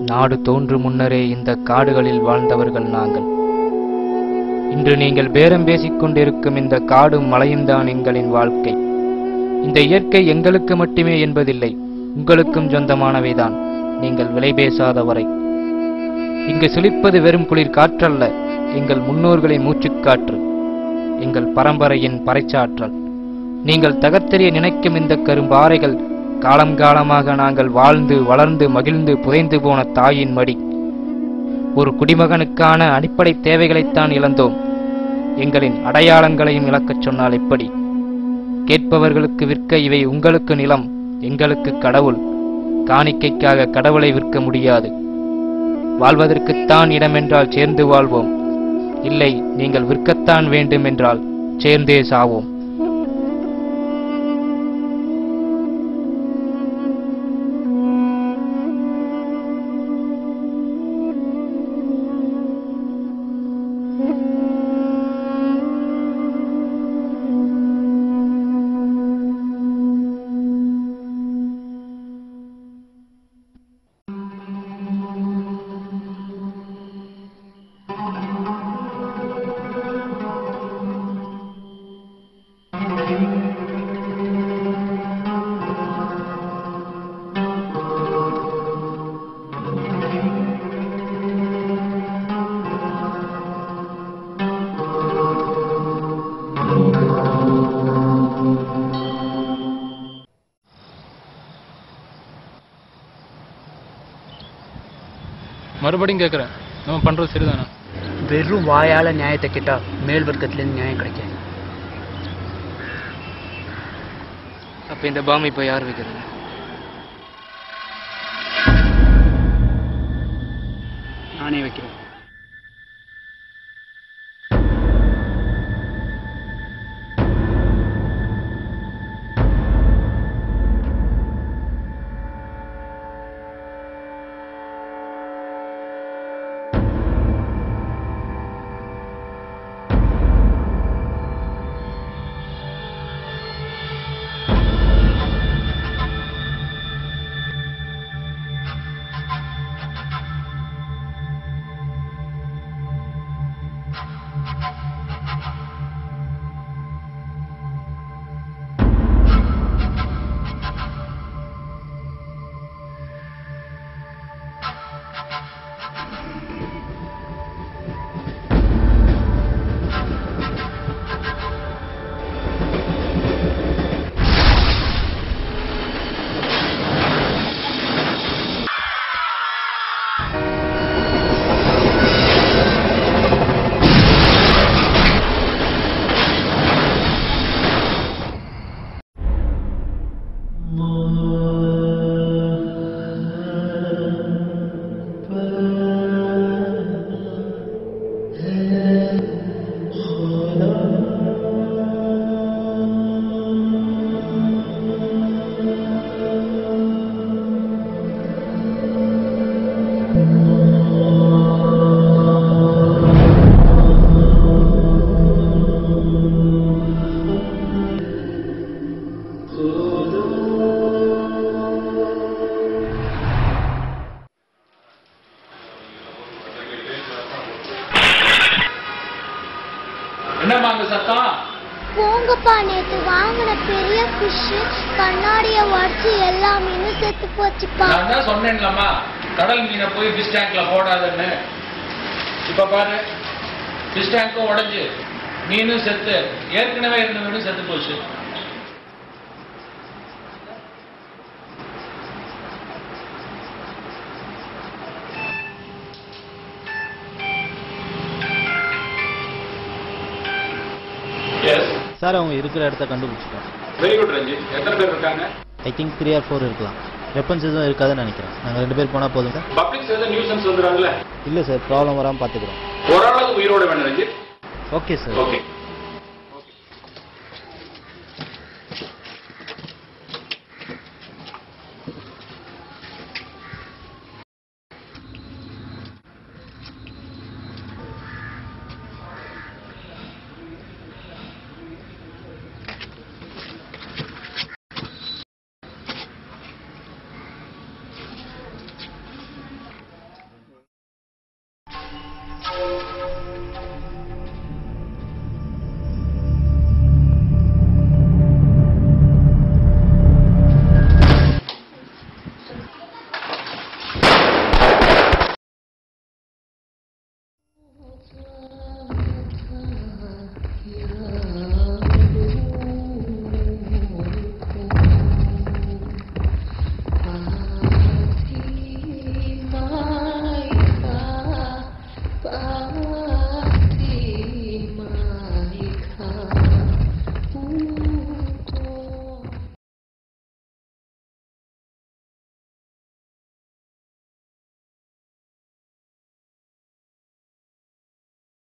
நாடு தோன்று முன்னரே இந்த காடுகளில் வாழ்ந்தவர்கள் நாங்கள். இன்று நீங்கள் பேரம் பேசிக் கொண்டிருக்கும் இந்த காடும் மலையும்தான் எங்களின் வாழ்க்கை. இந்த இயற்கை எங்களுக்கு மட்டுமே என்பதில்லை, உங்களுக்கும் சொந்தமானவைதான், நீங்கள் விலை பேசாதவரை. இங்கு சுழிப்பது வெறும் குளிர் காற்றல்ல, எங்கள் முன்னோர்களின் மூச்சுக்காற்று, எங்கள் பரம்பரையின் பறைச்சாற்றல். நீங்கள் தகர்த்தெறிய நினைக்கும் இந்த கரும்பாறைகள் காலம் காலமாக நாங்கள் வாழ்ந்து வளர்ந்து மகிழ்ந்து புதைந்து போன தாயின் மடி. ஒரு குடிமகனுக்கான அடிப்படை தேவைகளைத்தான் இழந்தோம், எங்களின் அடையாளங்களையும் இழக்கச் சொன்னால் எப்படி? கேட்பவர்களுக்கு விற்க இவை உங்களுக்கு நிலம், எங்களுக்கு கடவுள். காணிக்கைக்காக கடவுளை விற்க முடியாது. வாழ்வதற்குத்தான் இடமென்றால் சேர்ந்து வாழ்வோம், இல்லை நீங்கள் விற்கத்தான் வேண்டும் என்றால் சேர்ந்தே சாவோம். மறுபடியும் கேட்குறேன், நம்ம பண்ணுறது சரிதானா? வெறும் வாயால் நியாயத்தை கேட்டால் மேல் வர்க்கத்துலேருந்து நியாயம் கிடைக்காது. அப்போ இந்த பாம்பை இப்போ யார் வைக்கிறது? நானே வைக்கிறேன். என்னம்மா அங்க சத்தம்? போங்கப்பா, நேத்து வாங்கின பெரிய ஃபிஷ் கண்ணாடிய உடச்சு எல்லா மீனும் செத்து போச்சுப்பா. நான் தான் சொன்னேன்லம்மா, கடல் மீனை போய் ஃபிஷ் டேங்க்ல போடாதுன்னு. இப்ப பாரு, ஃபிஷ் டேங்க்கும் உடைஞ்சு மீனும் செத்து, ஏற்கனவே இருந்த மீனும் செத்து போச்சு. சார், அவங்க இருக்கிற இடத்த கண்டுபிடிச்சிட்டோம். Very good Ranjith. எத்தனை பேர் இருக்காங்க? ஐ திங்க் 3 or 4 இருக்கலாம். வெப்பன்ஸ் எதுவும் இருக்காதுன்னு நினைக்கிறேன். நாங்கள் 2 பேர் போனால் போதும் சார். பப்ளிக் ஏதாவது நியூசன்ஸ் வந்துடுறாங்களே? இல்லை சார், ப்ராப்ளம் வராமல் பார்த்துக்கிறோம். ஓரளவு உயிரோட வேணும் ரஞ்சித். Okay sir. ஓகே.